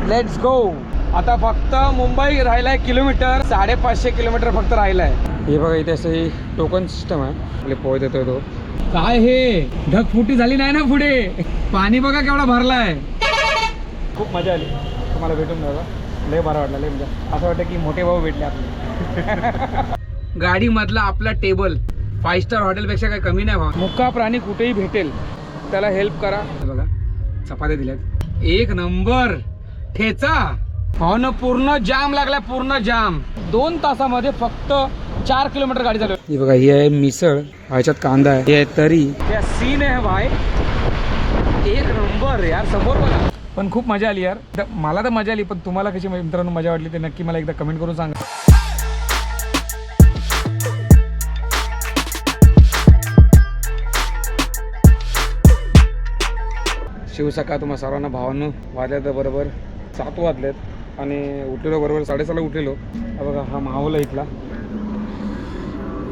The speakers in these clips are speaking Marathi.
Let's go. आता फक्त मुंबई राहिलाय किलोमीटर, 550 किलोमीटर फक्त राहिलाय. हे बघा इथे असं टोकन सिस्टम आहे. आपले पोहे देतोय तो. काय हे ढगफुटी झाली नाही ना पुढे. पाणी बघा केवढा भरलाय. खूप मजा आली तुम्हाला भेटून. बघा लय बरं वाटलं. लय म्हणजे असं वाटतं की मोठे भाऊ भेटले आपले. गाडीमधला आपला टेबल 5 स्टार हॉटेलपेक्षा काही कमी नाही भाव. मुक्का प्राणी कुठेही भेटेल त्याला हेल्प करा. बघा चपात्या दिल्यात एक नंबर. ठेचा हो ना. पूर्ण जाम लागला. पूर्ण जाम. 2 तासामध्ये फक्त 4 किलोमीटर गाडी चालू. ही बघा ही आहे मिसळ. ह्याच्यात कांदा आहे. हे आहे तरी. त्या सीन आहे भाई एक नंबर यार. समोर बघा. पण खूप मजा आली यार. मला तर मजा आली. पण तुम्हाला कशी मित्रांनो मजा वाटली ते नक्की मला एकदा कमेंट करून सांगा. शिवसकाळ तुम्हा सर्वांना भावांनो. वाजल्यात बरोबर 7 वाजलेत आणि उठलेलो बरोबर 6:30ला उठलेलो. बघा हा माहोल आहे इथला.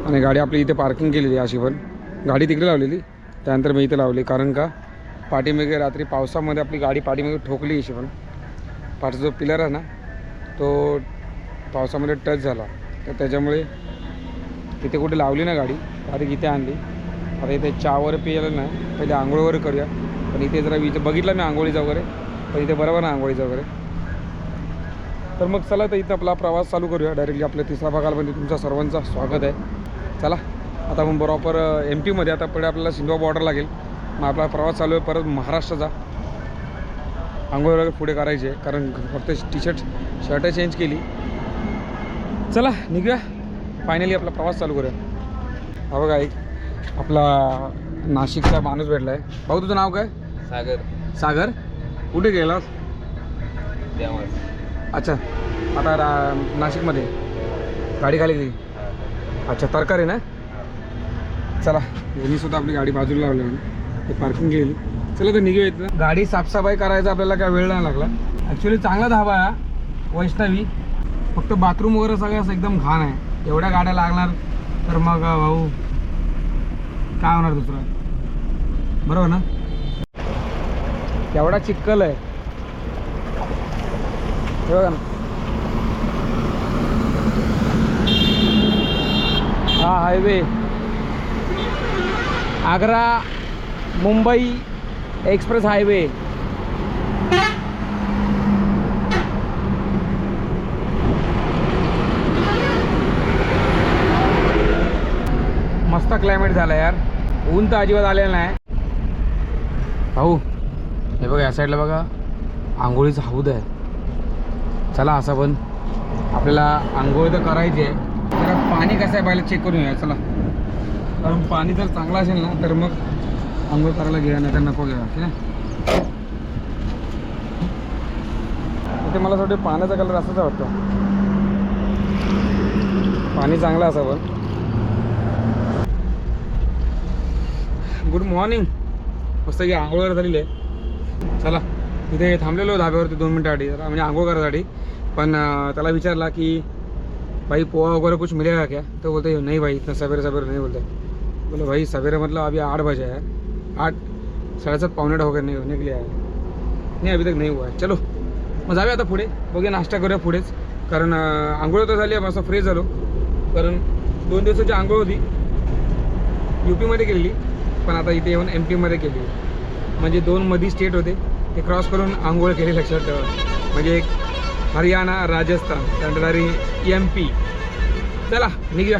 आणि गाडी आपली इथे पार्किंग केलेली आहे. अशी पण गाडी तिकडे लावलेली, त्यानंतर मी इथे लावली. कारण का पाठीमागे रात्री पावसामध्ये आपली गाडी पाठीमागे ठोकली. अशी पण पाठचा जो पिलर आहे ना तो पावसामध्ये टच झाला. तर त्याच्यामुळे तिथे कुठे लावली ना गाडी, डायरेक्ट इथे आणली. आता इथे चहावर पियाला नाही, पहिले आंघोळ वगैरे करूया. पण इथे जरा बघितलं मी आंघोळीचा वगैरे, पण इथे बरोबर ना आंघोळीचा वगैरे. तर मग चला तर इथं आपला प्रवास चालू करूया. डायरेक्टली आपल्या तिसरा भागामध्ये तुमचं सर्वांचं स्वागत आहे. चला आता आपण बरोबर MP मध्ये. आता पुढे आपल्याला सिंधवा बॉर्डर लागेल. मग आपला प्रवास चालू आहे परत महाराष्ट्राचा. आंघोळ वगैरे पुढे करायची आहे कारण फक्त शर्ट चेंज केली. चला निघूया. फायनली आपला प्रवास चालू करूया. हा बघा एक आपला नाशिकचा माणूस भेटला आहे. भाऊ तुझं नाव काय? सागर. सागर कुठे गेलास? अच्छा आता नाशिकमध्ये गाडी खाली गेली. अच्छा तरकारी ना. चला यांनी सुद्धा आपली गाडी बाजूला लावली म्हणून ते पार्किंग गेली. चला तर निघूया इथं. गाडी साफसफाई करायचा आपल्याला काय वेळ नाही लागला. ॲक्च्युली चांगला धाबा आहे वैष्णवी. फक्त बाथरूम वगैरे सगळं असं एकदम घाण आहे. एवढ्या गाड्या लागणार तर मग भाऊ काय होणार दुसरं. बरोबर ना. एवढा चिखल आहे हे बघा ना. हा highway Agra Mumbai express highway. मस्त क्लायमेट झालं यार. ऊन तर अजिबात आलेलं नाही भाऊ. हे बघा या साईडला बघा आंघोळीचं हौद आहे. चला असं पण आपल्याला आंघोळ तर करायची आहे. जरा पाणी कसं आहे पहिलं चेक करून घ्या. चला कारण पाणी जर चांगलं असेल ना तर मग आंघोळ करायला घ्या, नाही तर नको घ्या. ठीक आहे. इथे मला असं वाटतं पाण्याचा कलर असाच वाटतो. पाणी चांगलं असावं. Good morning. मस्त की आंघोळ वगैरे झालेली आहे. चला इथे थांबलेलो धाब्यावरती 2 मिनटासाठी जरा म्हणजे आंघोळ करायसाठी. पण त्याला विचारला की भाई पोहा वगैरह कुछ मिलेगा क्या? तो बोलते नहीं भाई इतना सवेरे सवेरे नहीं बोलते. बोले भाई सवेरे मतलब अभी 8 बजे है. 8 7:30 पौने 8 हो गए, नहीं होने के लिए आया नहीं अभी तक नहीं हुआ है. चलो मग जाऊया आता पुढे. बघूया नाश्ता करूया पुढेच. कारण आंघोळ तर झाली आहे. मस्त फ्रेश झालो. कारण 2 दिवसाची आंघोळ होती UP मध्ये केलेली, पण आता इथे येऊन MP मध्ये केली. म्हणजे 2 मधी स्टेट होते ते क्रॉस करून आंघोळ केली. लक्षात ठेवा. म्हणजे एक हरियाणा राजस्थान त्यानंतर MP. चला निघूया.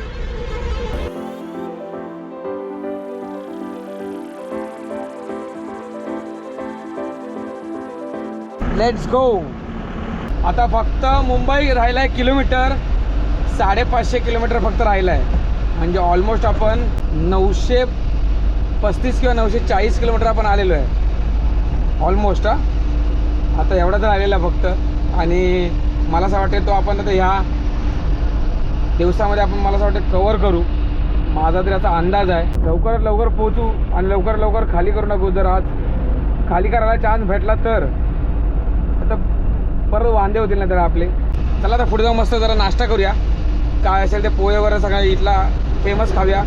Let's go. आता फक्त मुंबई राहिलाय किलोमीटर, 550 किलोमीटर फक्त राहिलाय. म्हणजे ऑलमोस्ट आपण 935 किंवा 940 किलोमीटर आपण आलेलो आहे ऑलमोस्ट. आता एवढा तर आलेला फक्त. आणि मला असं वाटतं तो आपण आता ह्या दिवसामध्ये आपण मला असं वाटतं कवर करू. माझा तरी असा अंदाज आहे. लवकरात लवकर पोहोचू आणि लवकरात लवकर खाली करू टाकू. जर आज खाली करायला चान्स भेटला तर आता परत वांदे होतील ना तर आपले. चला आता पुढे जाऊ. मस्त जरा नाश्ता करूया. काय असेल ते पोहे वगैरे सगळं इथला फेमस खाऊया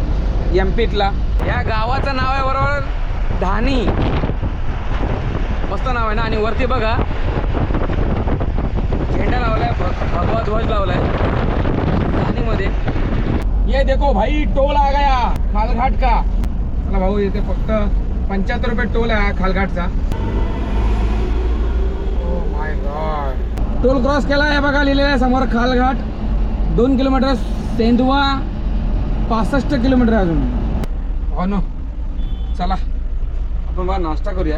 MPतला. या गावाचं नाव आहे बरोबर धानी. मस्त नाव आहे ना. आणि वरती बघा लावलाय पाणीमध्ये. ये देखो भाई, टोल आ गया खालघाट का. चला भाऊ, इथे फक्त 75 रुपये टोल आहे खालघाटचा. Oh my god, toll cross केला आहे बघा, लिहिलेलं आहे समोर खालघाट. 2 किलोमीटर, सेंधवा 65 किलोमीटर अजून. हो ना, चला आपण बघा नाश्ता करूया.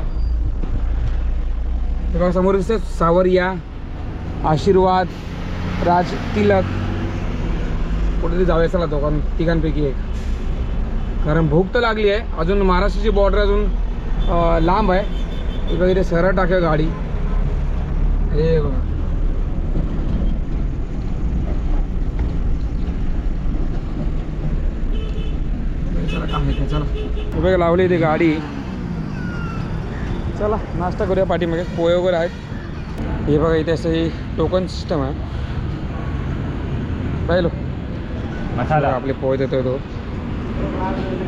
बघा समोर दिसते सावरिया, आशीर्वाद, राज तिलक. कुठेतरी जाऊया चला तिघांपैकी एक, कारण भूक तर लागली आहे. अजून महाराष्ट्राची बॉर्डर अजून लांब आहे. इकडे इथे सरळ टाकूया गाडी. हे बघा, चला काम आहे चला. बघा लावली ती गाडी. चला नाश्ता करूया. पाठीमागे पोहे वगैरे आहेत. हे बघा इथे असं टोकन सिस्टम आहे. पाहिलं मसाला आपले पोहे देतो तो.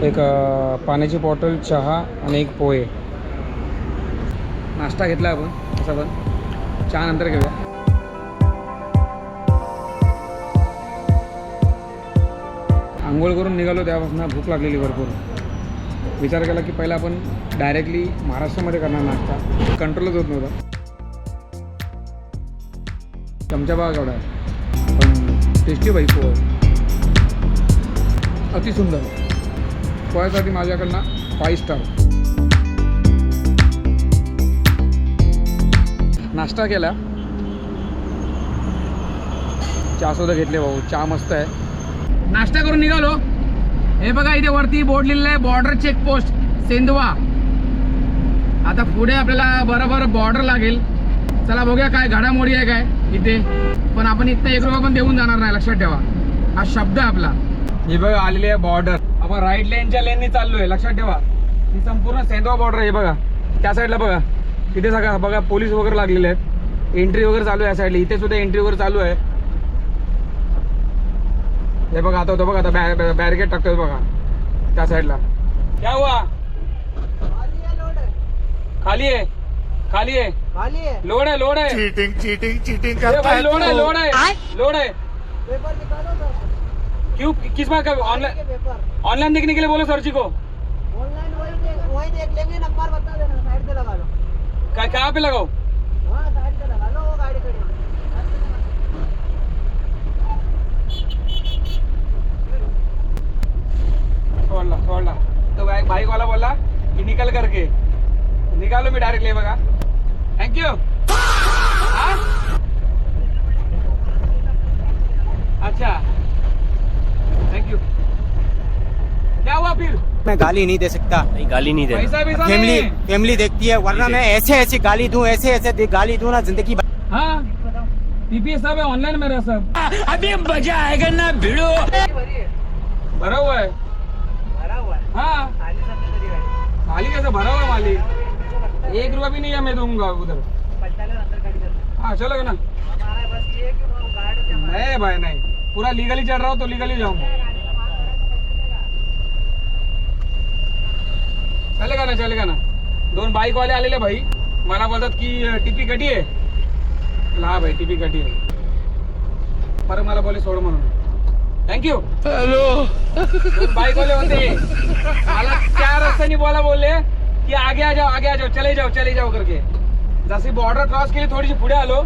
एक पाण्याची बॉटल, चहा आणि एक पोहे. नाश्ता घेतला आपण असं, पण चहा नंतर घेऊया. आंघोळ करून निघालो तेव्हापासून भूक लागलेली भरपूर. विचार केला की पहिला आपण डायरेक्टली महाराष्ट्रामध्ये करणार नाश्ता, कंट्रोलच होत नव्हता. चमचा बघा केवढा आहे, पण टेस्टी बाई पोहे, अति सुंदर. पोह्यासाठी माझ्याकडनं 5 स्टार. नाश्ता केला, चहा सुद्धा घेतले भाऊ, चहा मस्त आहे. नाश्ता करून निघालो. हे बघा इथे वरती बोर्ड लिहिलेलं आहे बॉर्डर चेकपोस्ट सेंधवा. आता पुढे आपल्याला बरोबर बॉर्डर लागेल. चला बघूया काय घडामोडी आहे काय इथे. पण आपण इथं 1 रुपया पण देऊन जाणार नाही, लक्षात ठेवा, हा शब्द आहे आपला. हे बघा आलेली आहे बॉर्डर. आपण राईट लेनच्या लेननी चाललोय, लक्षात ठेवा. ही संपूर्ण सेंधवा बॉर्डर आहे. बघा त्या साईडला बघा, इथे सगळं बघा पोलीस वगैरे लागलेले आहेत. एंट्री वगैरे चालू आहे या साईडला. इथे सुद्धा एंट्री वगैरे चालू आहे. हे बघा आता होतं बघा, आता बॅरिकेड टाकतोय बघा त्या साईडला. क्या हुआ? खाली है, खाली है, खाली है. लोड है, लोड है. चीटिंग करता है. लोड है, लोड है, लोड है. पेपर निकालो सर. क्यों, किस बात का? ऑनलाइन देखने के लिए बोलो सर जी को. ऑनलाइन वही देख लेंगे. नंबर बता देना, साइड पे लगा लो. कहाँ पे लगाओ? हाँ साइड पे लगा लो, वो गाड़ी खड़ी है. छोड़ला तो बाइक वाला बोला कि निकल करके निकालो. मी डायरेक्ट ले बघा. थँक्यू. अच्छा थँक्यू. क्या हुआ फिर? मैं गाली नहीं दे सकता. नहीं गाली नहीं दे. पैसा वैसा नहीं. फैमिली देखती है, वरना मैं ऐसे गाली दूं, ऐसे गाली दूं ना जिंदगी. हाँ पीपीएस सब है, ऑनलाइन मेरा सब. अभी मजा आएगा ना भिड़ो. भरा हुआ है. हाँ खाली कैसे भरा हुआ मालिक. 1 रुपया भी नहीं है, मैं दूंगा उधर. हाँ चलो ना. नहीं भाई नहीं, पूरा लीगली चल रहा हो तो लीगली जाऊंगा. चलेगा ना. 2 बाईक वाले आलेले भाई मला बोलतात की टीपी कटी आहे. हा भाई टीपी कटी आहे. पर मला बोले सोड म्हणून. थँक्यू. हेलो. बाईक वाले होते मला त्या रस्त्याने बोलले की आगे आ जाओ, चले जाओ करके. जैसे बॉर्डर क्रॉस केली, थोड़ी सी पुढे आलो,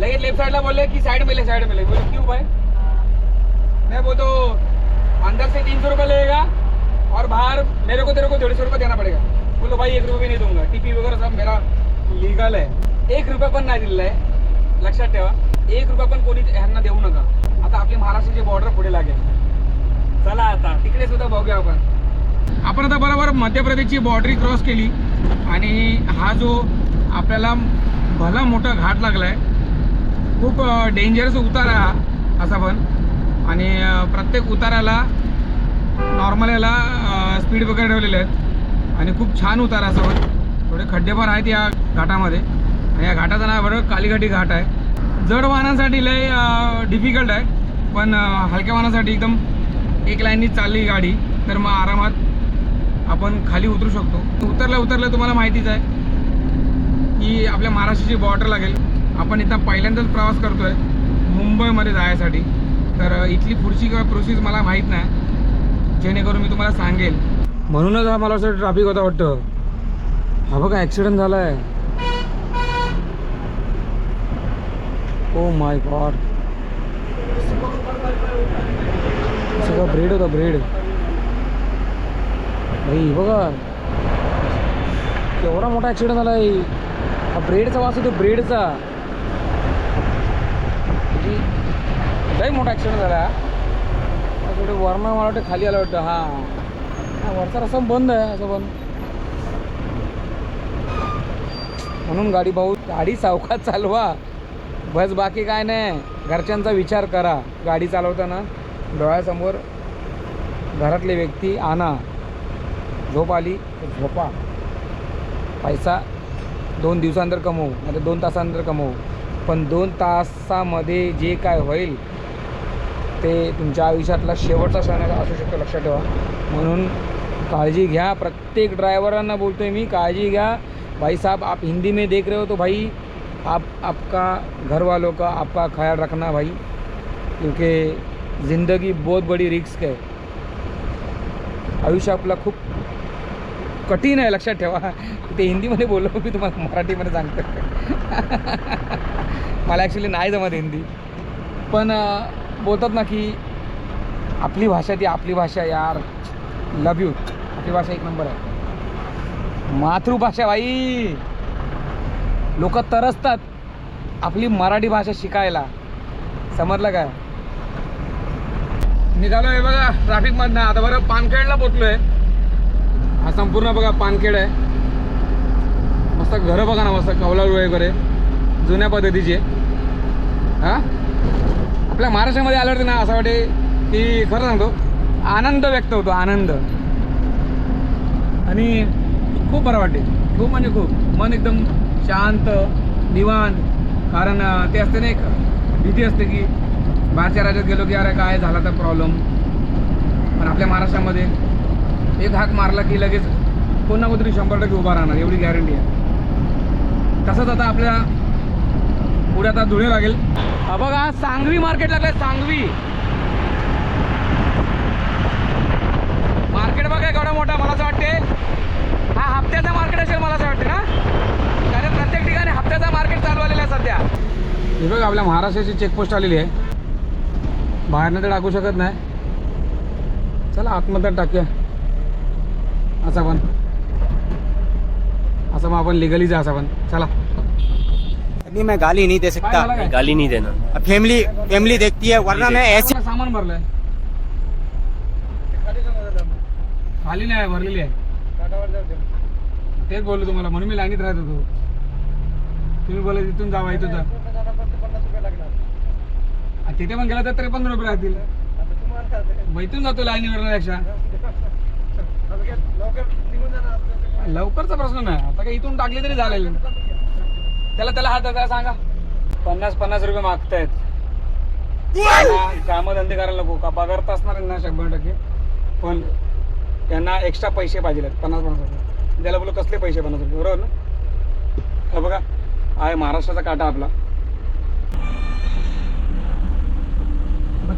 लगेच लेफ्ट साइड ला बोले की साइड में ले. बोले क्यों भाई? मैं वो तो अंदर से 300 रुपये लगेगा और बाहर तेरे को 150 रुपये देना पड़ेगा. बोलो भाई 1 रुपया भी नहीं दूंगा. टीपी वगैरे सब मेरा लीगल आहे. 1 रुपया पण नाही दिलेला आहे, लक्षात ठेवा. 1 रुपया पण कोणी ह्यांना देऊ नका. आता आपली महाराष्ट्राची बॉर्डर पुढे लागेल. चला आता तिकडे सुद्धा बघूया आपण आता बरोबर मध्य प्रदेशची बॉर्डरी क्रॉस केली. आणि हा जो आपल्याला भला मोठा घाट लागलाय, खूप डेंजरस उतारा हा असा पण. आणि प्रत्येक उताराला नॉर्मल याला स्पीड वगैरे ठेवलेले आहेत. आणि खूप छान उतारा असा पण. थोडे खड्डे पण आहेत या घाटामध्ये. आणि या घाटाचं नाव बरोबर कालीघाटी घाट आहे. जड वाहनांसाठी लय डिफिकल्ट आहे, पण हलक्या वाहनासाठी एकदम एक लाईननी चालली गाडी तर मग आरामात आपण खाली उतरू शकतो. उतरलं तुम्हाला माहितीच आहे की आपल्या महाराष्ट्राची बॉर्डर लागेल. आपण इथं पहिल्यांदाच प्रवास करतोय. मुंबईमध्ये जायसाठी. तर इथली पुढची प्रोसेस मला माहीत नाही, जेणेकरून मी तुम्हाला सांगेल. म्हणूनच हा मला असं ट्रॅफिक होता वाटतं. हा बघा ॲक्सिडेंट झाला आहे. ओ माय गॉड, सगळं ब्रेड होता, ब्रेड. भाई बघा केवढा मोठा ॲक्सिडेंट झाला आहे. हा ब्रेडचा वास होतो, ब्रेडचा. लई मोठा ॲक्सिडेंट झाला. थोडे वरनं मला वाटतं खाली आलं वाटतं. हा वरचा रस्ता बंद आहे, असं बंद. म्हणून गाडी भाऊ, गाडी सावकाश चालवा बस, बाकी काय नाही. घरच्यांचा विचार करा गाडी चालवताना. डोळ्यासमोर घरातले व्यक्ती आणा. झोप आली तर झोपा. पैसा 2 दिवसानंतर कमवू, नाही तर 2 तासानंतर कमवू, पण 2 तासामध्ये जे काय होईल ते तुमच्या आयुष्यातला शेवटचा क्षण असू शकतो, लक्षात ठेवा. म्हणून काळजी घ्या. प्रत्येक ड्रायव्हरांना बोलतो आहे मी, काळजी घ्या. भाई साहब, आप हिंदी में देख रहे हो तो भाई आप आपका घर वालों का आपका ख्याल रखना भाई, क्योंकि ज़िंदगी बहुत बड़ी रिस्क है. आयुष्य आपला खूप कठीण आहे, लक्षात ठेवा. ते हिंदीमध्ये बोललो, मी तुम्हाला मराठीमध्ये सांगतो. मला ॲक्च्युली नाही जमत हिंदी, पण बोलतात ना की आपली भाषा ती आपली भाषा यार. लव यू. आपली भाषा एक नंबर आहे. मातृभाषा भाई. लोक तरसतात आपली मराठी भाषा शिकायला, समजलं काय. निघालो आहे बघा ट्रॅफिकमधनं. आता बरं पानखेडला पोचलो आहे. हा संपूर्ण बघा पानखेड आहे. मस्त घरं बघा ना, मस्त कौलारू वगैरे जुन्या पद्धतीचे. हां, आपल्या महाराष्ट्रामध्ये आल्यावरती ना असं वाटे की खरं सांगतो आनंद व्यक्त होतो, आनंद. आणि खूप बरं वाटते, खूप म्हणजे खूप. मन एकदम शांत, निवांत. कारण ते असते ना, एक भीती असते की बाहेरच्या राज्यात गेलो की अरे काय झाला तर प्रॉब्लेम. पण आपल्या महाराष्ट्रामध्ये एक हाक मारला की लगेच कोण ना कोणतरी 100% उभा राहणार, एवढी गॅरंटी आहे. तसंच आता आपल्या पुढे आता धुळे लागेल. हा बघा सांगवी मार्केट लागलं. सांगवी मार्केट बघा एवढा मोठा. मला असं वाटते हा हप्त्याचा मार्केट असेल, मला असं वाटते ना, कारण प्रत्येक ठिकाणी हप्त्याचा मार्केट चालू आलेला आहे सध्या. हे बघा आपल्या महाराष्ट्राची चेकपोस्ट आलेली आहे. बाहेरनं तर टाकू शकत नाही. चला आतमध्ये टाकूया. असं पण मग आपण लिगली जा. असं पण चला. नहीं, मैं गाली नहीं दे सकता. गाली नहीं देना. फैमिली देखती है, वरना मैं ऐसे. सामान भरलंय, खाली नाही भरलेली आहे. तेच बोललो तुम्हाला, म्हणून मी लाईनीत राहत होतो. तुम्ही बोला तिथून जावा, इथून जा. तिथे पण गेला तर 53 रुपये राहतील. मग इथून जातो लाईनीवर पेक्षा. लवकरचा प्रश्न नाही. आता काय इथून टाकले तरी झालेल. त्याला हात काय सांगा. 50 रुपये मागतायत. कामधंदे करायला नको का, पगार तर असणार ना 100%. पण त्यांना एक्स्ट्रा पैसे पाहिजे 50 रुपये. त्याला बोलू कसले पैसे 50 रुपये, बरोबर ना. हा बघा आहे महाराष्ट्राचा काटा आपला.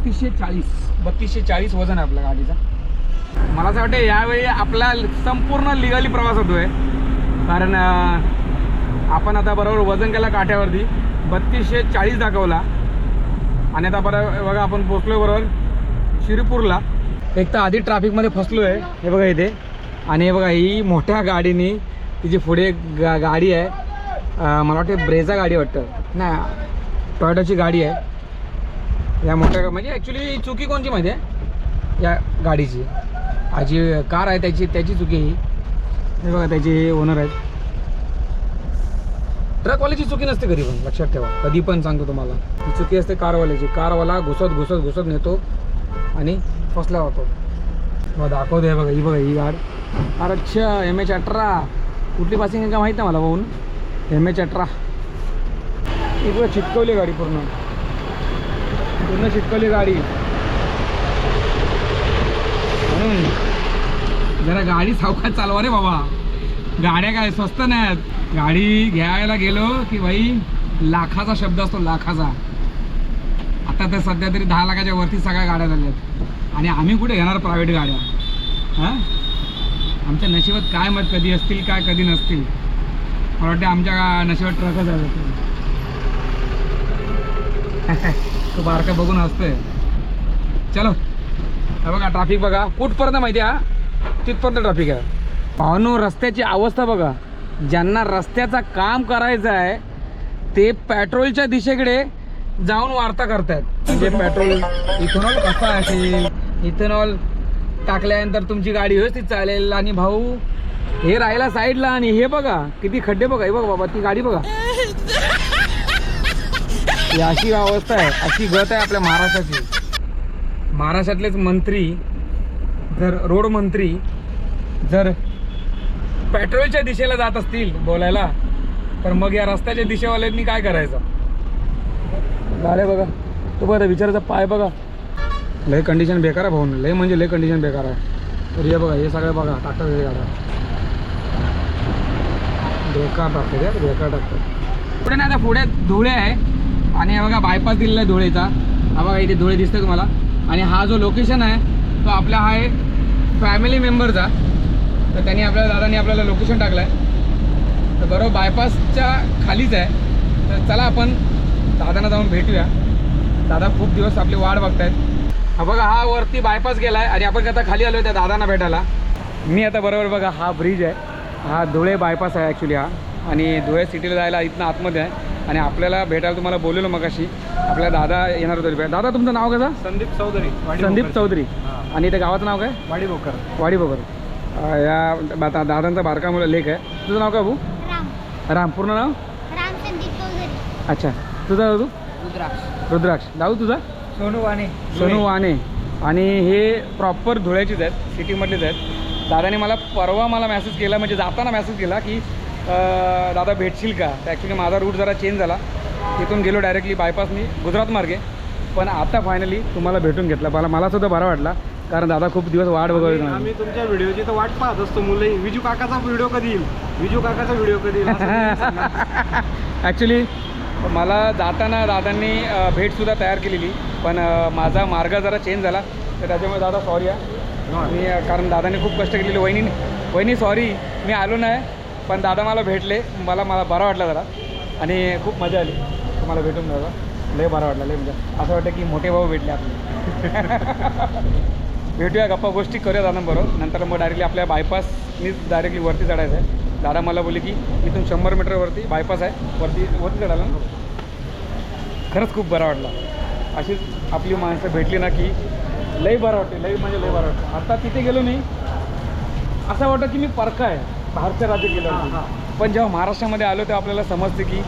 3240 वजन आहे आपल्या गाडीचा. मला असं वाटतं यावेळी आपला संपूर्ण लिगली प्रवास होतोय. कारण आपण आता बरोबर वजन केला काठ्यावरती, 3240 दाखवला. आणि आता बघा आपण पोचलोय बरोबर श्रीपूरला. एक तर आधी ट्रॅफिकमध्ये फसलो आहे, हे बघा इथे. आणि हे बघा ही मोठ्या गाडीने तिची पुढे गाडी आहे. मला वाटतं ब्रेझा गाडी वाटतं ना, टोयोटाची गाडी आहे. या मोठ्या म्हणजे ॲक्च्युली चुकी कोणची माहिती आहे या गाडीची. जी कार आहे त्याची चुकी ही. हे बघा त्याचे ओनर आहेत. ट्रकवाल्याची चुकी नसते कधी पण, लक्षात ठेवा. कधी पण सांगतो तुम्हाला, ही चुकी असते कारवाल्याची. कारवाला घुसत नेतो आणि फसला होतो. मग दाखवतो आहे बघा. ही बघा ही गाडी. अरे अच्छा MH18. कुठली पासिंग आहे का माहीत नाही मला बघून. MH18 ही बघा चिटकवली गाडी, पूर्ण चिटकवली गाडी. म्हणून जरा गाडी सावकाश चालवा रे बाबा. गाड्या काय स्वस्त नाहीत. गाडी घ्यायला गेलो की भाई लाखाचा शब्द असतो, लाखाचा. आता तर सध्या तरी 10 लाखाच्या वरती सगळ्या गाड्या झाल्या आहेत आणि आम्ही कुठे घेणार प्रायव्हेट गाड्या? हां, आमच्या नशिबात काय मत कधी असतील काय कधी नसतील. मला वाटते आमच्या नशिबात ट्रकच आहे. तो बारका बघून असतोय. चलो, हे बघा ट्रॅफिक बघा कुठपर्यंत माहिती आहे, तिथपर्यंत ट्रॅफिक आहे. भावनो रस्त्याची अवस्था बघा. ज्यांना रस्त्याचं काम करायचं आहे ते पेट्रोलच्या दिशेकडे जाऊन वार्ता करतायत. म्हणजे पेट्रोल इथेनॉल कसं असेल, इथेनॉल टाकल्यानंतर तुमची गाडी व्यवस्थित चालेल. आणि भाऊ हे राहिला साईडला आणि हे बघा किती खड्डे बघा. हे बघा बाबा ती गाडी बघा. ही अशी अवस्था आहे, अशी गत आहे आपल्या महाराष्ट्राची. महाराष्ट्रातलेच मंत्री जर रोड मंत्री जर पेट्रोलच्या दिशेला जात असतील बोलायला तर मग या रस्त्याच्या दिशेवाल्यांनी काय करायचं? गाड्या बघा, तो बघा विचारायचा पाय बघा. लय कंडिशन बेकार आहे भाऊ, लय म्हणजे लय कंडिशन बेकार आहे. तर हे बघा हे सगळं बघा टाकतात हे गाड्या बेकार टाकतात यार, बेकार टाकतात. पुढे नाही आता पुढे धुळे आहे आणि हे बघा बायपास दिलेला आहे धुळेचा. हा बघा इथे धुळे दिसतं तुम्हाला. आणि हा जो लोकेशन आहे तो आपला हा आहे फॅमिली मेंबरचा. तर त्यांनी दादानी आपल्याला लोकेशन टाकलं आहे. तर बरोबर बायपासच्या खालीच आहे. तर चला आपण दादांना जाऊन भेटूया. दादा खूप दिवस आपली वाट बघतायत. हा बघा हा वरती बायपास गेला आहे आणि आपण आता खाली आलो आहे त्या दादांना भेटायला. मी आता बरोबर बघा हा ब्रिज आहे, हा धुळे बायपास आहे ॲक्च्युली हा. आणि धुळे सिटीला जायला इथनं आतमध्ये आहे. आणि आपल्याला भेटायला तुम्हाला बोललेलो मगाशी आपल्या दादा येणार होते. दादा तुमचं नाव कसं? संदीप चौधरी. संदीप चौधरी. आणि त्या गावाचं नाव काय? वाडीभोकर. वाडीभोकर. या दादांचा बारका मुलं लेख आहे. तुझं नाव काय भाऊ? राम. पूर्ण नाव? राम संदीप चौधरी. अच्छा, तुझा दादू? रुद्राक्ष. दादू तुझा? सोनू वाणे. सोनू वाणे. आणि हे प्रॉपर धुळ्याचीच आहेत, सिटीमधलेच आहेत. दादाने मला परवा मेसेज केला, म्हणजे जाताना मेसेज केला की दादा भेटशील का? तर ॲक्च्युली माझा रूट जरा चेंज झाला. तिथून गेलो डायरेक्टली बायपासनी गुजरात मार्गे. पण आता फायनली तुम्हाला भेटून घेतला. मला सुद्धा बरा वाटला कारण दादा खूप दिवस वाट बघत. आम्ही तुमच्या व्हिडिओची तर वाट पाहत असतो मुलंही. विजू काकाचा व्हिडिओ कधी येईल, विजू काकाचा व्हिडिओ कधी येईल. ॲक्च्युली मला जाताना दादांनी भेटसुद्धा तयार केलेली. पण माझा मार्ग जरा चेंज झाला तर त्याच्यामुळे दादा सॉरी आहे. मी कारण दादाने खूप कष्ट केलेले. वहिनी सॉरी मी आलो नाही, पण दादा मला भेटले. मला बरा वाटला जरा आणि खूप मजा आली तुम्हाला भेटून. दादा लय बरा वाटला, लय म्हणजे असं वाटतं की मोठे भाऊ भेटले आपले. भेटूया, गप्पा गोष्टी करूया दादांबरोबर. नंतर मग डायरेक्टली आपल्या बायपासनीच डायरेक्टली वरती चढायचं आहे. दादा मला बोलले की इथून 100 मीटरवरती बायपास आहे, वरती चढायला. खरंच खूप बरा वाटला. अशीच आपली माणसं भेटली ना की लय बरं वाटते, लय म्हणजे लय बरं वाटतं. आता तिथे गेलो मी असं वाटतं की मी परका आहे, बाहेरच्या राज्यात गेलो. पण जेव्हा महाराष्ट्रामध्ये आलो तेव्हा आपल्याला समजते की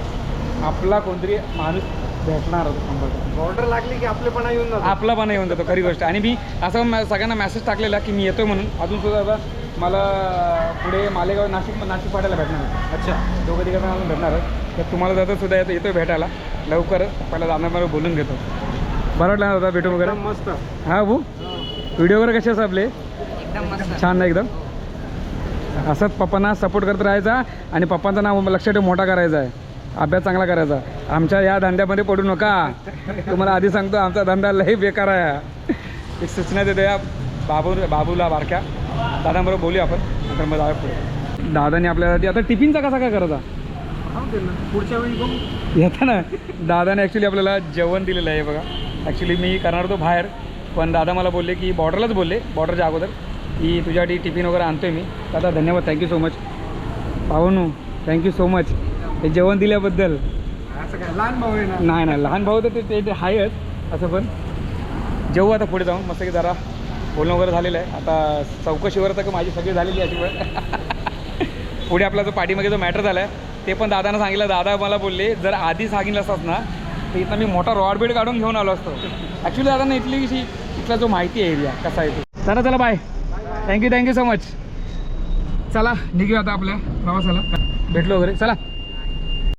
आपला कोणतरी माणूस भेटणार होतो. ऑर्डर लागली की आपलेपणा येऊन जातो. आपलापणा येऊन जातो, खरी गोष्ट. आणि मी असं सगळ्यांना मेसेज टाकलेला की मी येतो म्हणून. अजूनसुद्धा आता मला पुढे मालेगाव नाशिक फाट्याला भेटणार. अच्छा, दोघं तिघं अजून भेटणार आहे. तर तुम्हाला जाता सुद्धा येतो भेटायला लवकरच. पहिला दादांबरोबर बोलून घेतो. बरं वाटलं ना दादा भेटून वगैरे? मस्त. हां भाऊ, व्हिडिओ वगैरे कसे आपले? एकदम मस्त. छान ना एकदम. असंच पप्पांना सपोर्ट करत राहायचा आणि पप्पांचं नाव लक्षात ठेवून मोठा करायचा आहे. अभ्यास चांगला करायचा. आमच्या या धंद्यामध्ये पडू नका. तुम्हाला आधी सांगतो आमचा धंदा लई बेकार आहे. एक सूचना देतो या बाबूला बारक्या. दादांबरोबर बोलूया आपण, नंतर मग जाऊया पुढे. दादाने आपल्याला आता टिफिनचा कसा काय करायचा पुढच्या वेळी बघू. येताना दादाने ॲक्च्युली आपल्याला जेवण दिलेलं आहे बघा. ॲक्च्युली मी करणार होतो बाहेर, पण दादा मला बोलले की बॉर्डरलाच बोलले, बॉर्डरच्या अगोदर की तुझ्यासाठी टिफिन वगैरे आणतो आहे मी. दादा धन्यवाद, थँक्यू सो मच. भावनू थँक्यू सो मच हे जेवण दिल्याबद्दल. असं काय लहान भाऊ आहे ना? नाही लहान भाऊ तर ते आहेच असं. पण जेवू आता पुढे जाऊन मस्त की जरा बोलणं वगैरे झालेलं आहे. आता चौकशीवर तर माझी सगळी झालेली आहे अशी. पुढे आपला जो पाठीमागे जो मॅटर झाला आहे ते पण दादानं सांगितलं. दादा मला बोलले जर आधी सांगितलं असतात ना तर इथं मी मोठा रॉड बेड काढून घेऊन आलो असतो. ॲक्च्युली दादांना इथला जो माहिती आहे एरिया कसा आहे तो. चला बाय, थँक्यू सो मच. चला निघूया आता आपल्या प्रवासाला. भेटलो वगैरे चला.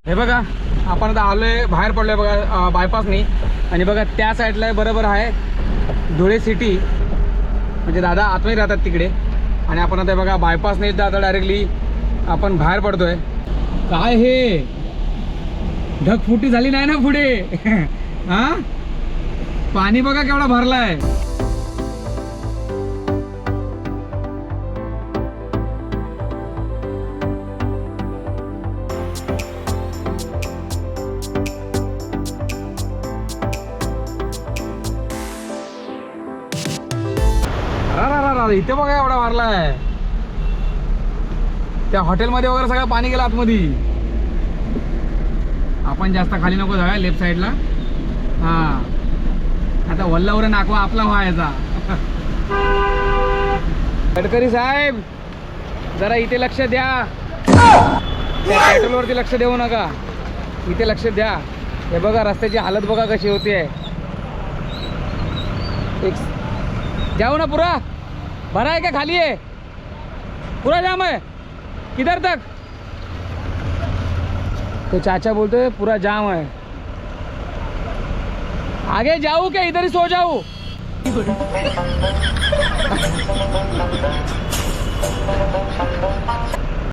हे बघा आपण आता आलो आहे, बाहेर पडलो आहे बघा बायपासनी. आणि बघा त्या साईडला बरोबर आहे धुळे सिटी, म्हणजे दादा आतमध्ये राहतात तिकडे. आणि आपण आता बघा बायपासने आता डायरेक्टली आपण बाहेर पडतो आहे. काय हे ढगफुटी झाली नाही ना पुढे? हां पाणी बघा केवढा भरलाय. इथे बघा एवढा भरलाय. त्या हॉटेलमध्ये वगैरे सगळं पाणी गेलं आतमध्ये. आपण जास्त खाली नको जाऊया, लेफ्ट साईडला. हा आता वल्लावर नाकवा आपला व्हायचा. गडकरी साहेब जरा इथे लक्ष द्या. त्या पेट्रोलवरती लक्ष देऊ नका, इथे लक्ष द्या. हे बघा रस्त्याची हालत बघा कशी होती. जाऊ ना पुरा भरा है क्या खाली है? पूरा जाम है किधर तक? तो चाचा बोलते हैं पूरा जाम है. आगे जाऊँ क्या इधर ही सो जाऊँ?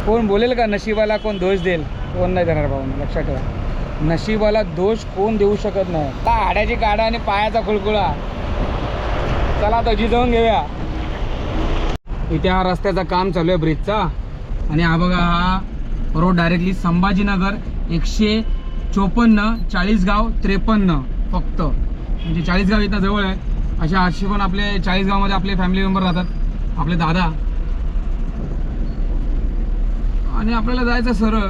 कोण बोलेल का नशिबाला कोण दोष देईल? कोण नाही देणार भाऊ, लक्षात ठेवा. नशिबाला दोष कोण देऊ शकत नाही. हाड्याची काढा आणि पायाचा खुळखुळा. चला आता जिजवून घेऊया. इथे हा रस्त्याचं काम चालू आहे ब्रिजचा. आणि हा बघा हा रोड डायरेक्टली संभाजीनगर 154 चाळीसगाव 53 फक्त. म्हणजे चाळीसगाव इथं जवळ आहे. असे पण आपले चाळीसगावमध्ये आपले फॅमिली मेंबर राहतात, आपले दादा. आणि आपल्याला जायचं सरळ.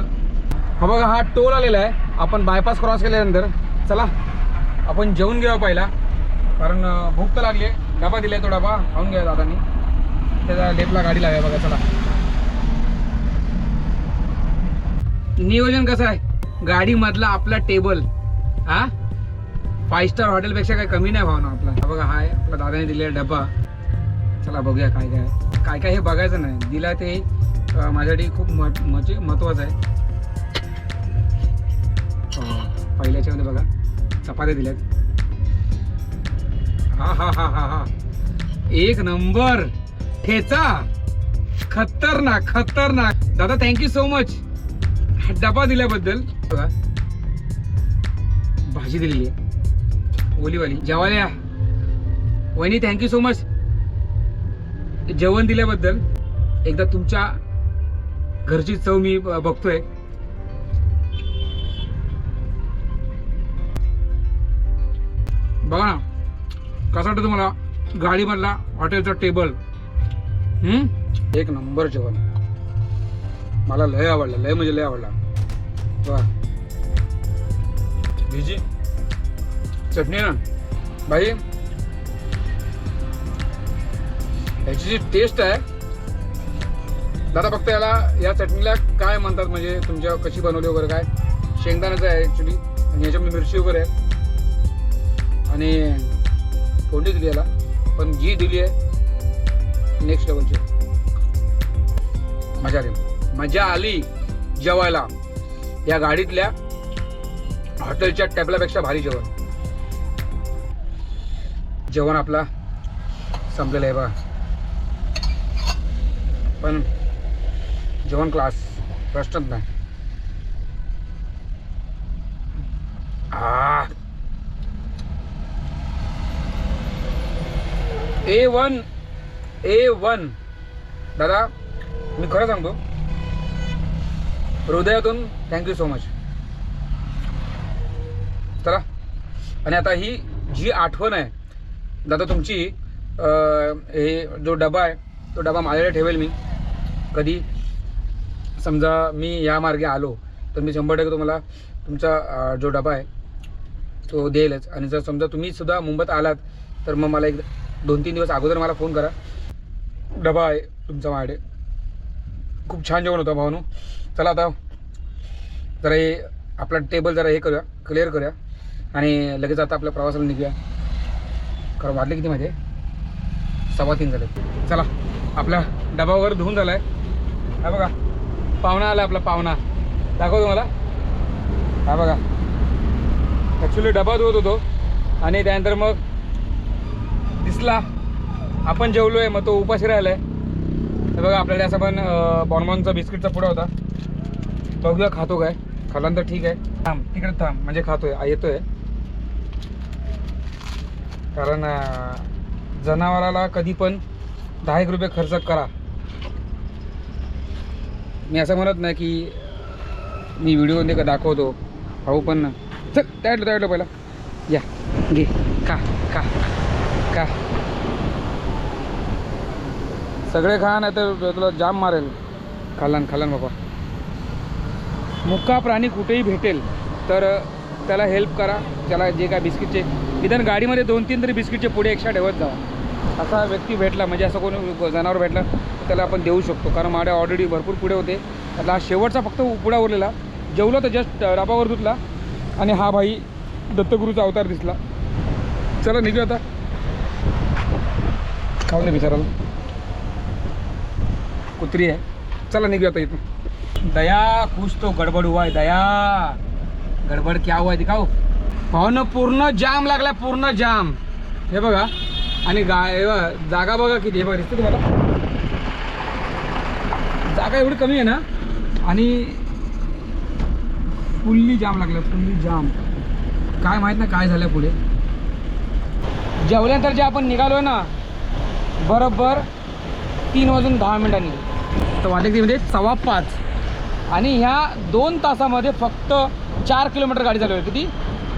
हा बघा हा टोल आलेला आहे. आपण बायपास क्रॉस केल्यानंतर चला आपण जेवून घेऊया पहिला, कारण भूक तर लागली आहे. डबा दिलाय तो डबा खाऊन घ्या दादांनी. त्याचा लेपला गाडी लावूया बघा. चला नियोजन कसं आहे गाडीमधला आपला टेबल हा 5 स्टार हॉटेलपेक्षा काही कमी नाही भावना आपला. हा बघा हा आहे आपला दादाने दिलेला डबा. चला बघूया काय काय काय काय. हे बघायचं नाही, दिला ते माझ्यासाठी खूप महत्त्वाचं आहे. पहिल्याच्यामध्ये बघा चपात्या दिल्यात. हा हा हा हा हा एक नंबर ठेचा. खतरनाक खतरनाक. दादा थँक्यू सो मच डबा दिल्याबद्दल. बघा भाजी दिलेली आहे ओलीवाली. जेवायला वहिनी थँक्यू सो मच जेवण दिल्याबद्दल. एकदा तुमच्या घरची चव मी बघतोय. बघा ना कसा वाटतं तुम्हाला गाडीमधला हॉटेलचा टेबल. एक नंबर जेवण. मला लय आवडला, लय म्हणजे लय आवडला. वा भीजी चटणी ना भाई, याची जी टेस्ट आहे दादा फक्त या चटणीला काय म्हणतात म्हणजे तुमच्या कशी बनवली वगैरे काय. शेंगदाण्याचं आहे ॲक्च्युली आणि याच्यामध्ये मिरची वगैरे आहे आणि फोडणी दिली याला. पण जी दिली आहे नेक्स्ट लेवलची. मजा आली, मजा आली जेवायला. या गाडीतल्या हॉटेलच्या टेबलापेक्षा भारी जेवण. जेवण आपला संपलेलं आहे बघा, पण जेवण क्लास प्रश्नच नाही. A1 दादा मी खरं सांगतो हृदयातून थँक्यू सो मच. चला आणि आता ही जी आठवण आहे दादा तुमची, हे जो डबा आहे तो डबा माझ्याकडे ठेवेल मी. कधी समजा मी या मार्गे आलो तर मी 100% तुम्हाला तुमचा जो डबा आहे तो देईलच. आणि जर समजा तुम्ही सुद्धा मुंबईत आलात तर मग मला 2-3 दिवस अगोदर मला फोन करा. डबा आहे तुमचा माझ्याकडे. खूप छान जेवण होतं भावनो. चला आता जरा हे आपला टेबल जरा हे करूया, क्लिअर करूया आणि लगेच आता आपल्या प्रवासाला निघूया. कारण वाजले किती माहिती आहे 3:15 झाले. चला आपला डबा वगैरे धुवून झाला आहे. हा बघा पाहुणा आला आपला. पाहुणा दाखव तुम्हाला. हा बघा ॲक्च्युली डबा धुवत होतो आणि त्यानंतर मग दिसला आपण जेवलो आहे, मग तो उपाशी राहिला आहे. हे बघा आपल्याला असं पण बॉर्मॉनचा बिस्किटचा पुडा होता. बघूया खातो काय. खाल्ला तर ठीक आहे. थांब तिकडे थांब म्हणजे खातोय येतोय. कारण जनावराला कधी पण 10 रुपये खर्च करा. मी असं म्हणत नाही की मी व्हिडिओमध्ये का दाखवतो भाऊ, पण चल त्याटलं पहिला या घे का का का सगळे खा, नाही तर तुला जाम मारेल. खालन बाबा. मुका प्राणी कुठेही भेटेल तर त्याला हेल्प करा. त्याला जे काय बिस्किटचे निदान गाडीमध्ये 2-3 तरी बिस्किटचे पुढे एक्स्ट्रा ठेवत जावा. असा व्यक्ती भेटला म्हणजे असं कोणी जनावर भेटला तर त्याला आपण देऊ शकतो. कारण माझ्या ऑलरेडी भरपूर पुढे होते. त्यातला हा शेवटचा फक्त पुढा उरलेला. जेवलो तर जस्ट राबावर धुतला आणि हा भाई दत्तगुरूचा अवतार दिसला. चला निघू आता. खाऊ दे बिचाराला, कुत्री आहे. चला निघू आता इथून. दया कुछ तो गडबड हुआ है. दया गडबड क्या हुआ है दिखाओ. भावनं पूर्ण जाम लागला, पूर्ण जाम. हे बघा. आणि जागा बघा किती. हे बघा दिसतं तुम्हाला, जागा एवढी कमी आहे ना. आणि फुल्ली जाम लागलं, फुल्ली जाम. काय माहीत ना काय झालं पुढे. जेवल्यानंतर जे आपण निघालो ना बरोबर 3:10 तर वाटेमध्ये 5:15 आणि ह्या 2 तासामध्ये फक्त 4 किलोमीटर गाडी चालू आहे. किती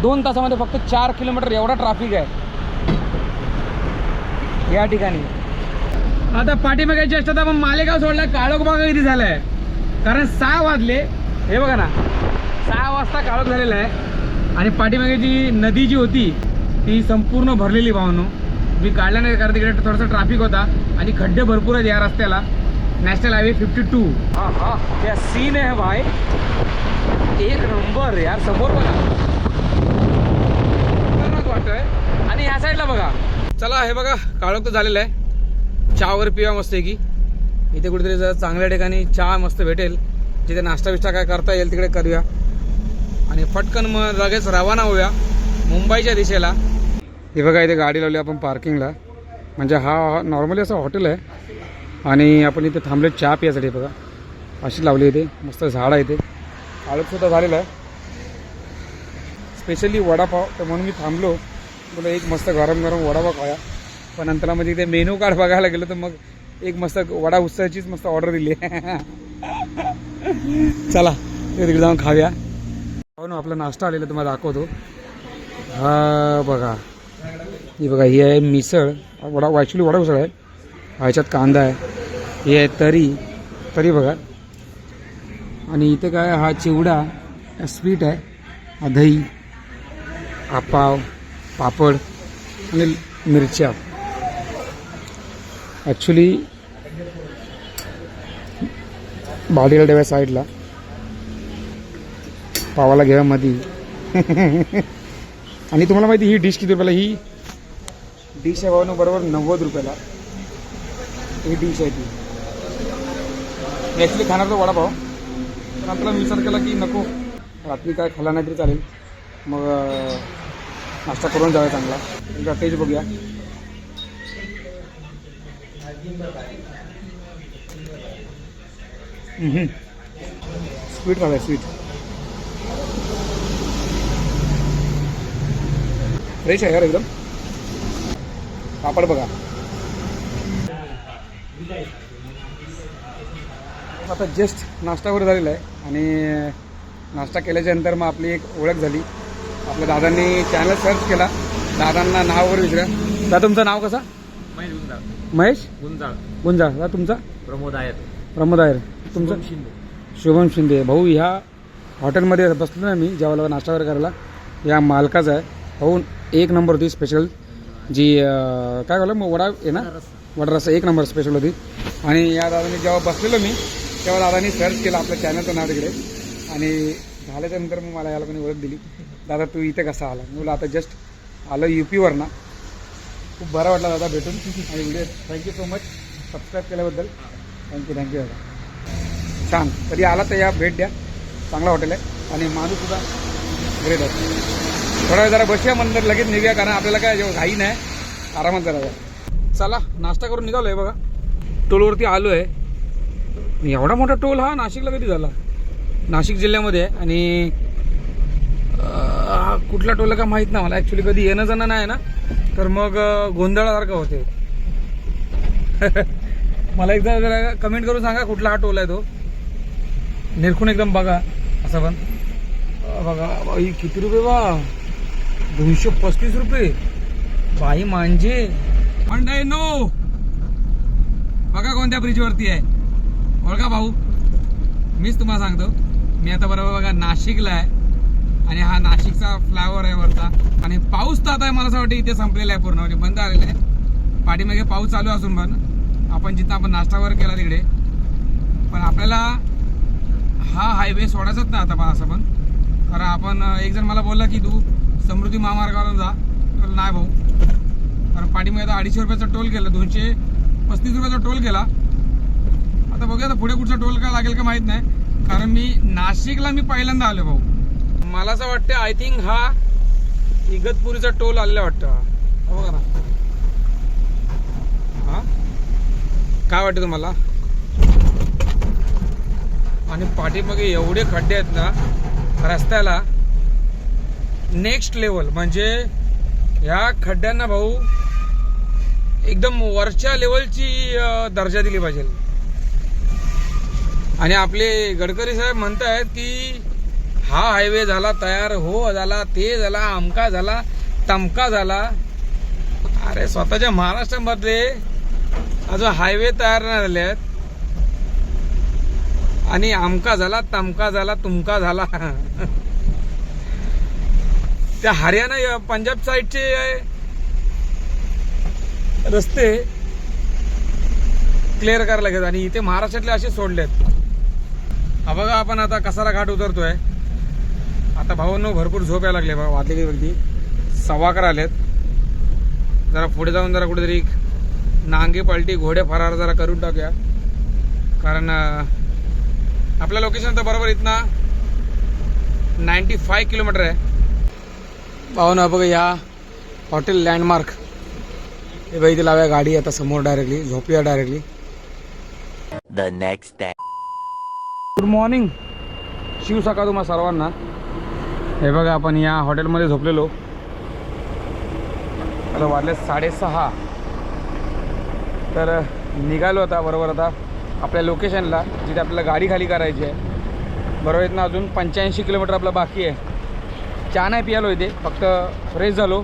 2 तासामध्ये फक्त 4 किलोमीटर एवढा ट्रॅफिक आहे या ठिकाणी. आता पाठीमागे जस्ट आता आपण मालेगाव सोडला. काळोख बघा किती झालं आहे. कारण 6 वाजले. हे बघा ना 6 वाजता काळोख झालेला आहे. आणि पाठीमागे जी नदी जी होती ती संपूर्ण भरलेली भावनो. मी काढला नाही कारण तिकडे थोडासा ट्रॅफिक होता आणि खड्डे भरपूर आहेत या रस्त्याला. National highway 52. हा क्या सीन आहे भाई, एक नंबर यार. समोर बघा वाटतोय. आणि ह्या साईडला बघा. चला हे बघा काळोख तर झालेलं आहे. चहा वगैरे पिवा मस्त आहे की. इथे कुठेतरी जर चांगल्या ठिकाणी चहा मस्त भेटेल, जिथे नाश्ता बिष्टा काय करता येईल तिकडे करूया. आणि पटकन मग लगेच रवाना होऊया मुंबईच्या दिशेला. हे बघा इथे गाडी लावली आपण पार्किंगला. म्हणजे हा नॉर्मली असं हॉटेल आहे आणि आपण इथे थांबले चहा पियासाठी. बघा अशी लावली इथे मस्त झाड आहे. इथे आळूसुद्धा झालेलं आहे. स्पेशली वडापाव तर म्हणून मी थांबलो. बोला एक मस्त गरम गरम वडापाव खाया. पण नंतर म्हणजे इथे मेनू कार्ड बघायला गेलो तर मग एक मस्त वडा उत्सवाचीच मस्त ऑर्डर दिली. चला तिकडे जाऊन खाऊया. हो ना आपला नाश्ता आलेला तुम्हाला दाखवतो. हा बघा ही बघा ही आहे मिसळ. वडा ॲक्च्युली वडा उसळ आहे. ह्याच्यात कांदा आहे. ही आहे तरी बघा. आणि इथे काय हा चिवडा स्वीट आहे. हा दही, हा पाव, पापड आणि मिरच्या. ॲक्च्युली भाडीला ठेवा साईडला. पावाला घ्या मध्ये. आणि तुम्हाला माहिती ही डिश किती रुपयाला. ही डिश आहे भावनो बरोबर 90 रुपयाला ही डिश आहे ती. मी ॲक्च्युली खाणार तो वडापाव पण आपला विचार केला की नको रात्री काय खाल्ला नाही तरी चालेल. मग नाश्ता करून जाऊया चांगला. एकदा टेस्ट बघूया. स्वीट खावा स्वीट. फ्रेश आहे यार एकदम. पापड बघा. आता जस्ट नाश्ता वगैरे झालेला आहे आणि नाश्ता केल्याच्यानंतर मग आपली एक ओळख झाली. आपल्या दादांनी चॅनल सर्च केला. दादांना नाव वगैरे विचारा. दादा तुमचं नाव कसं. महेश गुंजाळ. दादा तुमचा. प्रमोद आयर. तुमचं शुभम शिंदे. भाऊ ह्या हॉटेलमध्ये बसलो ना मी जेवायला नाश्ता वगैरे करायला. या मालकाचा आहे भाऊ. एक नंबर होती स्पेशल जी काय बोला मग वडा आहे ना वडा रस्सा एक नंबर स्पेशल होती. आणि या दादांनी जेव्हा बसलेलो मी तेव्हा दादांनी सर्च केला आपल्या चॅनलचं नाव तिकडे. आणि झाल्याच्यानंतर मग मला याला कोणी ओळख दिली. दादा तू इथे कसा आला. मी बोला आता जस्ट आलो UP ना. खूप बरं वाटलं दादा भेटून. आणि video thank you so much subscribe केल्याबद्दल. थँक्यू दादा. छान. कधी आला तर या भेट द्या. चांगला हॉटेल आहे आणि माणूससुद्धा ग्रेट आहे. थोडा वेळ जरा बसूया नंतर लगेच निघूया कारण आपल्याला काय जेव्हा घाई नाही आरामात जरा. चला नाश्ता करून निघालो आहे बघा. टोलवरती आलो आहे. एवढा मोठा टोल हा नाशिकला कधी झाला. नाशिक जिल्ह्यामध्ये आहे आणि कुठला टोल का माहीत नाही मला. ॲक्च्युली कधी येणं जाणं नाही ना तर मग गोंधळासारखं होते. मला एकदा जरा कमेंट करून सांगा कुठला हा टोल आहे तो. निरखून एकदम बघा असं पण. बघा बाई किती रुपये बा, 235 रुपये बाई मांजे. पण नाही नो बघा कोणत्या ब्रिजवरती आहे ओळखा भाऊ. मीच तुम्हाला सांगतो. मी आता बरोबर बघा नाशिकला आहे आणि हा नाशिकचा फ्लायओव्हर आहे वरचा. आणि पाऊस तर आता मला असं वाटतं इथे संपलेला आहे पूर्ण, म्हणजे बंद आलेला आहे. पाठीमागे पाऊस चालू असून पण आपण जिथं आपण नाश्ता वगैरे केला तिकडे पण आपल्याला हा हायवे सोडायचाच ना आता असं पण. कारण आपण एक जण मला बोलला की तू समृद्धी महामार्गावर जा, तर नाही भाऊ. कारण पाठीमागे आता 250 रुपयाचा टोल केला, 235 रुपयाचा टोल केला. आता बघूया आता पुढे कुठचा टोल का लागेल का माहित नाही. कारण मी नाशिकला पहिल्यांदा आलो भाऊ. मला असं वाटतं आय थिंक हा इगतपुरीचा टोल आलेला वाटतं. बघा ना. हा काय वाटतं तुम्हाला? आणि पाठीमागे एवढे खड्डे आहेत ना रस्त्याला, नेक्स्ट लेवल. म्हणजे या खड्ड्यांना भाऊ एकदम वरच्या लेवलची दर्जा दिली पाहिजे. आणि आपले गडकरी साहेब म्हणतायत की हा हायवे झाला तयार, हो झाला, ते झाला, अमका झाला, तमका झाला. अरे स्वतःच्या महाराष्ट्रामध्ये अजून हायवे तयार नाही झाले आहेत आणि अमका झाला, तमका झाला, तुमका झाला. त्या हरियाणा पंजाब साईडचे रस्ते क्लिअर करायला लागेल आणि इथे महाराष्ट्रातले असे सोडलेत. हा बघा आपण आता कसारा घाट उतरतोय. आता भावांनो भरपूर झोप यायला लागले बा. वाजले अगदी 11:15 आलेत. जरा पुढे जाऊन जरा कुठेतरी नांगे पलटी घोडे फरार जरा करून टाकूया. कारण आपल्या लोकेशन तर बरोबर इथना 95 किलोमीटर आहे. भावांनो बघा या हॉटेल लँडमार्क हे बाई इथे लाव्या गाडी आता समोर डायरेक्टली झोपूया directly. The next day. Good morning, शिव सकाळ तुम्हा सर्वांना. हे बघा आपण या हॉटेलमध्ये झोपलेलो. आता वाजले 6:30. तर निघालो आता बरोबर आता आपल्या लोकेशनला जिथे आपल्याला गाडी खाली करायची आहे. बरोबर इथनं अजून 85 किलोमीटर आपलं बाकी आहे. चहा नाही पियालो इथे, फक्त फ्रेश झालो.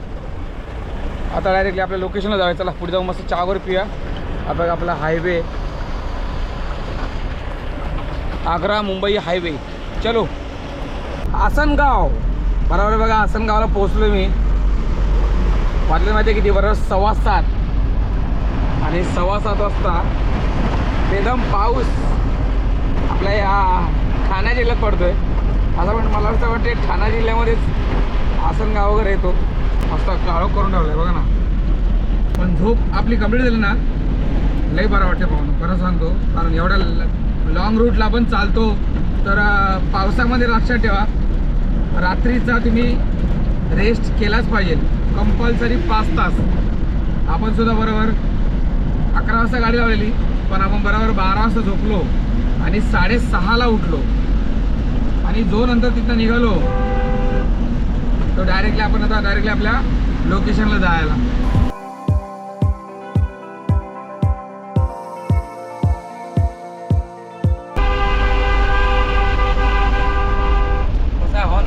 आता डायरेक्टली आपल्या लोकेशनला जाऊया. चला पुढे जाऊन मस्त चहा वगैरे पिऊया. आता आपला हायवे आग्रा मुंबई हायवे. चलो आसनगाव. बरोबर बघा आसनगावला पोहोचलो मी. वाटलं माहिती आहे किती? बरोबर 7:15. आणि 7:15 वाजता एकदम पाऊस आपल्या या ठाणे जिल्ह्यात पडतोय. असं पण मला असं वाटते ठाणे जिल्ह्यामध्येच आसनगाव वगैरे येतो. मस्त काळोख करून ठेवलं आहे बघा ना. पण झोप आपली कंप्लीट झाली ना लई बरं वाटते पाहून, खरं सांगतो. कारण एवढ्या लॉंग रूटला आपण चालतो तर पावसामध्ये लक्षात ठेवा रात्रीचा तुम्ही रेस्ट केलाच पाहिजे कंपल्सरी 5 तास. आपण सुद्धा बरोबर 11 वाजता गाडी लावलेली पण आपण बरोबर 12 वाजता झोपलो आणि 6:30ला उठलो. आणि जो नंतर तिथं निघालो तो डायरेक्टली आपण आता डायरेक्टली आपल्या लोकेशनला जायला.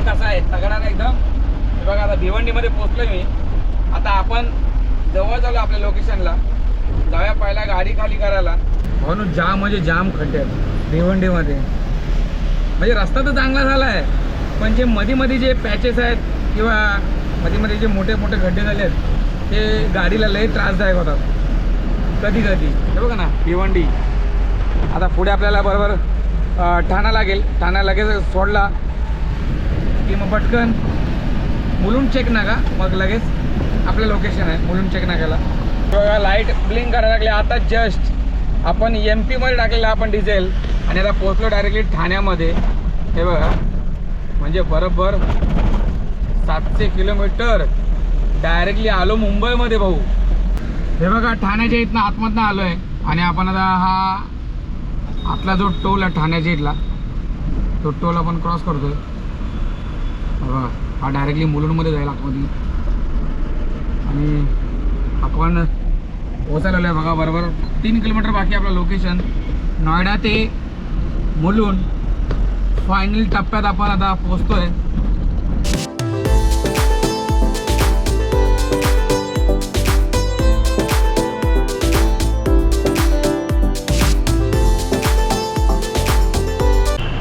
कसा आहे तगडा एकदम. हे बघा आता भिवंडीमध्ये पोहोचलोय मी. आता आपण जवळ झालो आपल्या लोकेशनला. जाऊया पहिला गाडी खाली करायला. म्हणून जाम म्हणजे जाम खड्डे आहेत भिवंडीमध्ये. म्हणजे रस्ता तर चांगला झाला आहे पण जे मध्ये जे पॅचेस आहेत किंवा मध्ये जे मोठे मोठे खड्डे झाले आहेत ते गाडीला लई त्रासदायक होतात कधी कधी. हे बघा ना भिवंडी. आता पुढे आपल्याला बरोबर ठाणा लागेल. ठाणा लगेच सोडला की मग पटकन मुलुंड चेक नाका, मग लगेच आपलं लोकेशन आहे मुलुंड चेक नाक्याला. बघा लाईट ब्लिंक करायला लागले. आता जस्ट आपण MP मध्ये टाकलेला आपण डिझेल आणि आता पोहोचलो डायरेक्टली ठाण्यामध्ये. हे बघा म्हणजे बरोबर 700 किलोमीटर डायरेक्टली आलो मुंबईमध्ये भाऊ. हे बघा ठाण्याच्या इथनं आतमधनं आलो आहे आणि आपण आता हा आतला जो टोल आहे ठाण्याच्या इथला तो टोल आपण क्रॉस करतोय. बघा हा डायरेक्टली मुलुंडमध्ये जाईल आतमध्ये. आणि आपण पोचायला आलो आहे बघा. बरोबर 3 किलोमीटर बाकी आपलं लोकेशन. नोएडा ते मुलुंड फायनल टप्प्यात आपण आता पोचतोय.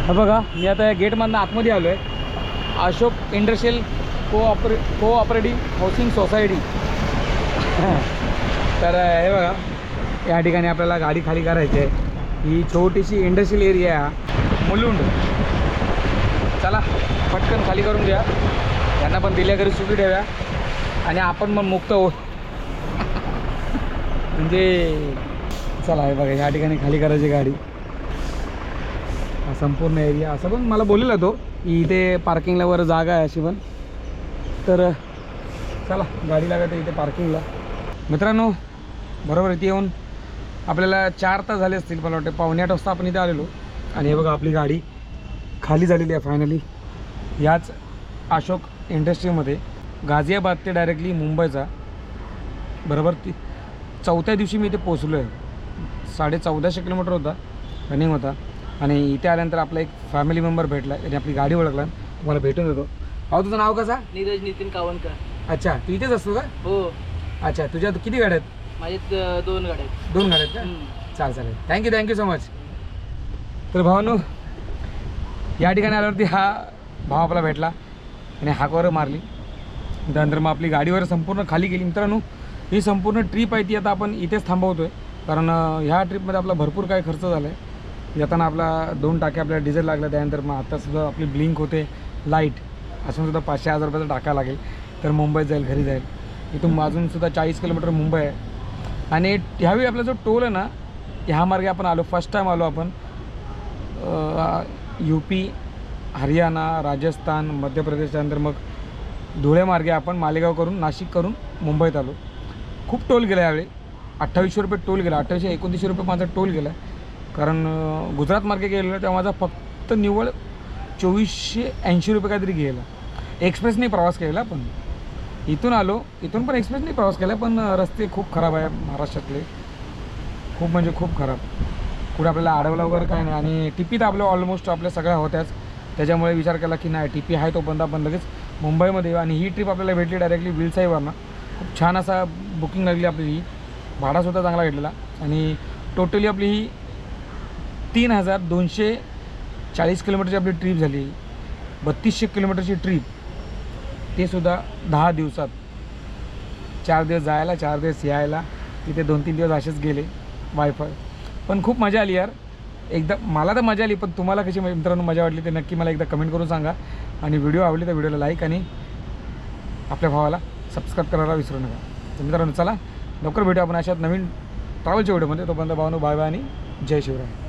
हा बघा, मी आता या गेटमधनं आतमध्ये आलो आहे. Ashok industrial cooperative housing society. तर हे बघा, या ठिकाणी आपल्याला गाडी खाली करायची आहे. ही छोटीशी इंडस्ट्रियल एरिया आहे मुलुंड. चला पटकन खाली करून घ्या. यांना पण दिल्या घरी सुटी ठेव्या आणि आपण पण मुक्त हो. म्हणजे चला हे बघा, या ठिकाणी खाली करायची गाडी. हा संपूर्ण एरिया असं पण मला बोललेला तो की इथे पार्किंगला वर जागा आहे अशी पण. तर चला गाडी लागते इथे पार्किंगला. मित्रांनो बरोबर इथे येऊन आपल्याला 4 तास झाले असतील. मला वाटतं 7:45 वाजता आपण इथे आलेलो. आणि हे बघा आपली गाडी खाली झालेली आहे फायनली. याच अशोक इंडस्ट्रीमध्ये गाझियाबाद ते डायरेक्टली मुंबईचा बरोबर 4थ्या दिवशी मी इथे पोचलो आहे. 1450 किलोमीटर होता रनिंग होता. आणि इथे आल्यानंतर आपला एक फॅमिली मेंबर भेटला. त्याने आपली गाडी ओळखला. तुम्हाला भेटून देतो. अहो तुझं नाव कसं? नीरज नितीन कावणकर. अच्छा तू इथेच असतो का? हो. अच्छा तुझ्या किती गाड्या आहेत? माझे 2 गाड्या आहेत. 2 गाड्या आहेत का? चालेल. Thank you so much. तर भावांनो या ठिकाणी आल्यावरती हा भाव आपला भेटला आणि हाकवर मारली. त्यानंतर मग आपली गाडीवर संपूर्ण खाली गेली. मित्रांनो ही संपूर्ण ट्रिप आहे ती आता आपण इथेच थांबवतो आहे. कारण ह्या ट्रिपमध्ये आपला भरपूर काही खर्च झाला आहे. येताना आपला 2 टाके आपल्याला डिझेल लागला. त्यानंतर मग आत्तासुद्धा आपली ब्लिंक होते लाईट असूनसुद्धा 500,000 रुपयाचा टाका लागेल. तर मुंबईत जाईल, घरी जाईल. इथून अजूनसुद्धा 40 किलोमीटर मुंबई आहे. आणि ह्यावेळी आपला जो टोल आहे ना ह्या मार्गे आपण आलो. फर्स्ट टाईम आलो आपण UP, हरियाणा, राजस्थान, मध्य प्रदेश. त्यानंतर मग धुळे मार्गे आपण मालेगाव करून नाशिक करून मुंबईत आलो. खूप टोल गेला यावेळी. 2800 रुपये टोल गेला. 2800-2900 रुपये माझा टोल गेला. कारण गुजरात मार्गे गेलेलो तेव्हा माझा फक्त निव्वळ 2480 रुपये काहीतरी गेला. एक्सप्रेसने प्रवास केलेला. पण इथून आलो, इथून पण एक्सप्रेसने प्रवास केला. पण रस्ते खूप खराब आहे महाराष्ट्रातले. खूप म्हणजे खूप खराब. कुठे आपल्याला अडवलं वगैरे काय नाही. आणि टिपी तर आपल्या ऑलमोस्ट आपल्या सगळ्या होत्याच. त्याच्यामुळे विचार केला की नाही टिपी आहे तोपर्यंत आपण लगेच मुंबईमध्ये येऊ. आणि ही ट्रिप आपल्याला भेटली डायरेक्टली विलसाईवरनं. खूप छान असा बुकिंग लागली आपली ही. भाडासुद्धा चांगला घेतलेला. आणि टोटली आपली ही 3240 किलोमीटरची आपली ट्रिप झाली. 3200 किलोमीटरची ट्रिप. ते सुद्धा 10 दिवसात. 4 दिवस जायला, 4 दिवस यायला. तिथे 2-3 दिवस असेच गेले वायफाय. पण खूप मजा आली यार. एकदा मला तर मजा आली. पण तुम्हाला कशी मित्रांनो मजा वाटली ते नक्की मला एकदा कमेंट करून सांगा. आणि व्हिडिओ आवडली तर व्हिडिओला लाईक आणि आपल्या भावाला सबस्क्राईब करायला विसरू नका. तर मित्रांनो चला लवकर भेटू आपण अशात नवीन ट्रॅव्हलच्या व्हिडिओमध्ये. तोपर्यंत भावानो बाय बाय आणि जय शिवराय.